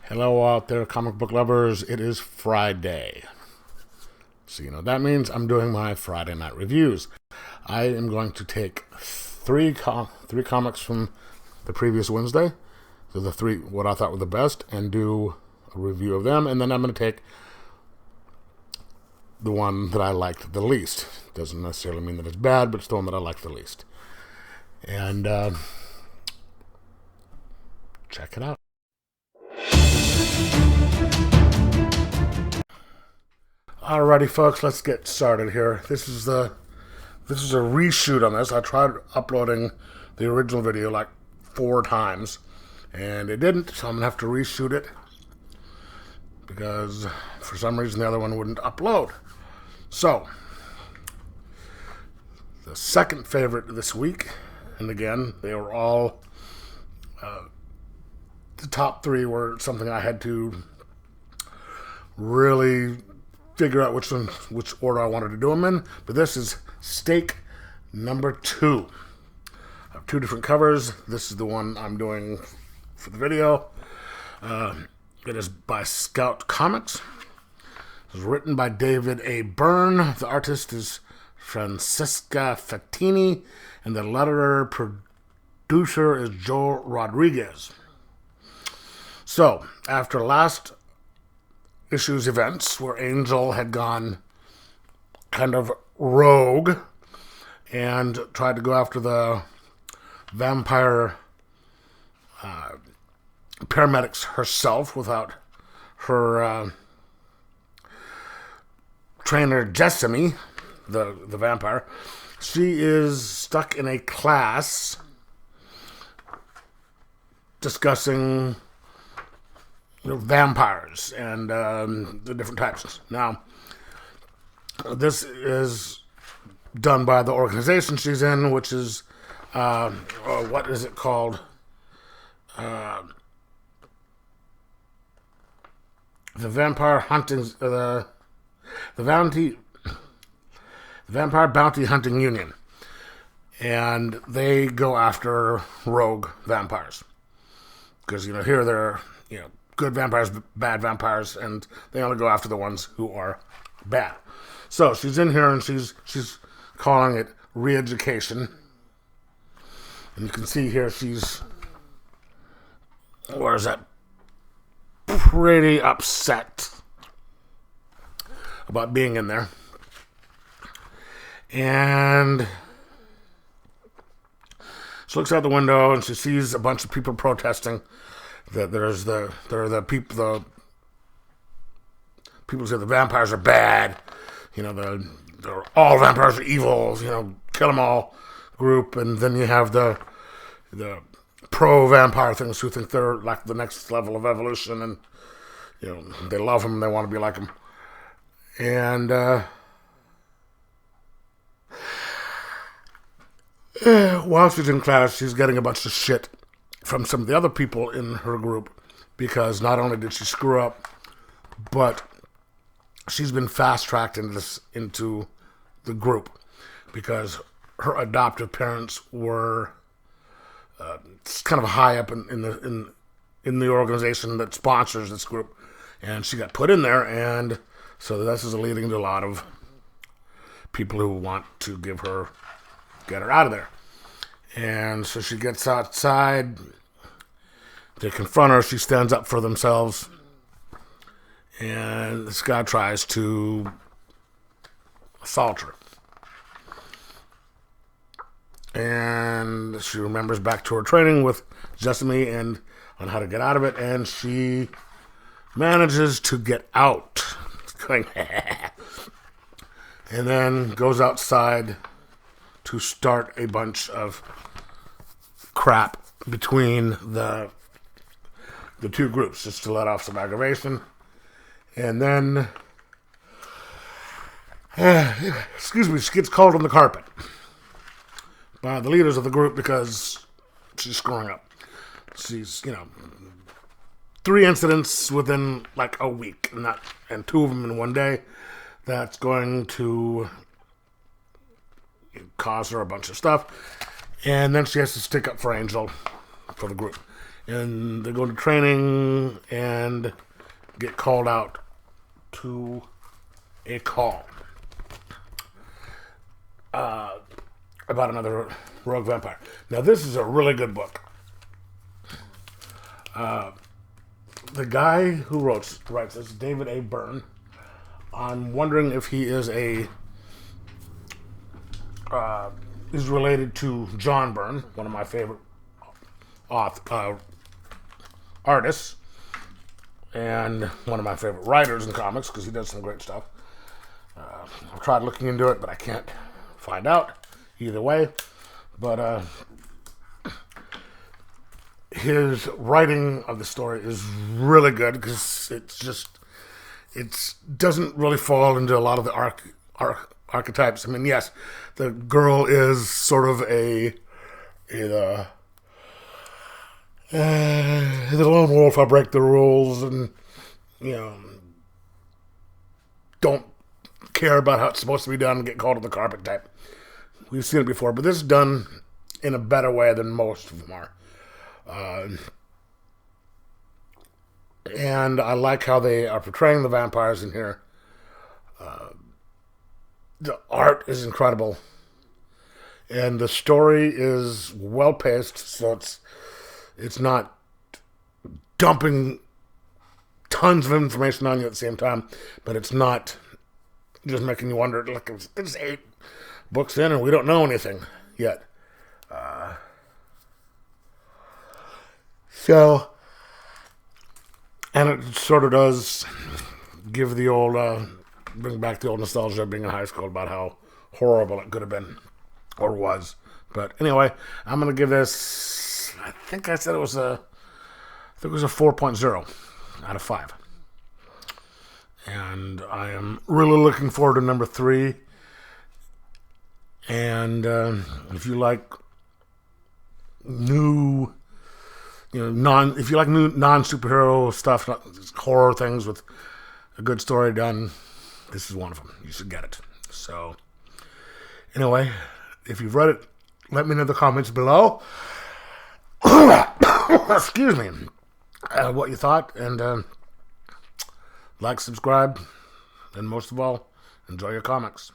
Hello out there, comic book lovers. It is Friday. So you know what that means. I'm doing my Friday night reviews. I am going to take three comics from the previous Wednesday, so the three what I thought were the best, and do a review of them. And then I'm going to take the one that I liked the least. Doesn't necessarily mean that it's bad, but it's the one that I liked the least. And check it out. Alrighty, folks, let's get started here. This is a reshoot on this. I tried uploading the original video like 4 times, and it didn't, so I'm gonna have to reshoot it because for some reason the other one wouldn't upload. So, the second favorite this week, and again, they were all the top 3 were something I had to really figure out which order I wanted to do them in. But this is Stake number 2. I have 2 different covers. This is the one I'm doing for the video. It is by Scout Comics. It was written by David A. Byrne. The artist is Francesca Fattini, and the letterer producer is Joel Rodriguez. So, after last issue's events, where Angel had gone kind of rogue and tried to go after the vampire paramedics herself without her trainer Jessamy, the vampire, she is stuck in a class discussing vampires and the different types. Now, this is done by the organization she's in, which is what is it called? The Vampire Hunting, the Vampire Bounty Hunting Union, and they go after rogue vampires because here they're good vampires, bad vampires, and they only go after the ones who are bad. So she's in here and she's calling it re-education. And you can see here she's pretty upset about being in there. And she looks out the window and she sees a bunch of people protesting. There are the people say the vampires are bad, they're all vampires are evil, kill them all group, and then you have the pro vampire things who think they're like the next level of evolution, and they love them, they want to be like them, and while she's in class, she's getting a bunch of shit from some of the other people in her group, because not only did she screw up, but she's been fast-tracked into the group because her adoptive parents were kind of high up in the organization that sponsors this group, and she got put in there, and so this is leading to a lot of people who want to get her out of there. And so she gets outside. They confront her. She stands up for themselves. And this guy tries to assault her. And she remembers back to her training with Jessamy and on how to get out of it. And she manages to get out. Going, and then goes outside to start a bunch of crap between the 2 groups, just to let off some aggravation. And then she gets called on the carpet by the leaders of the group because she's screwing up. She's 3 incidents within like a week, and 2 of them in one day. That's going to cause her a bunch of stuff. And then she has to stick up for Angel, for the group. and they go to training and get called out to a call about another rogue vampire. Now, this is a really good book. The guy who writes this, David A. Byrne. I'm wondering if he is is related to John Byrne, one of my favorite artists, and one of my favorite writers in comics, because he does some great stuff. I've tried looking into it, but I can't find out either way. But his writing of the story is really good, because it doesn't really fall into a lot of the archetypes. I mean, yes, the girl is sort of the lone wolf. I break the rules, and don't care about how it's supposed to be done and get called to the carpet type. We've seen it before, but this is done in a better way than most of them are. And I like how they are portraying the vampires in here. The art is incredible, and the story is well paced, so it's not dumping tons of information on you at the same time, but it's not just making you wonder. Like, it's 8 books in, and we don't know anything yet. And it sort of does give the old, bring back the old nostalgia of being in high school about how horrible it could have been, or was. But anyway, I'm going to give this, I think I said it was a 4.0 out of 5. And I am really looking forward to number 3. And if you like new... if you like new non-superhero stuff, horror things with a good story done, this is one of them. You should get it. So, anyway, if you've read it, let me know in the comments below. Excuse me. What you thought, and like, subscribe, and most of all, enjoy your comics.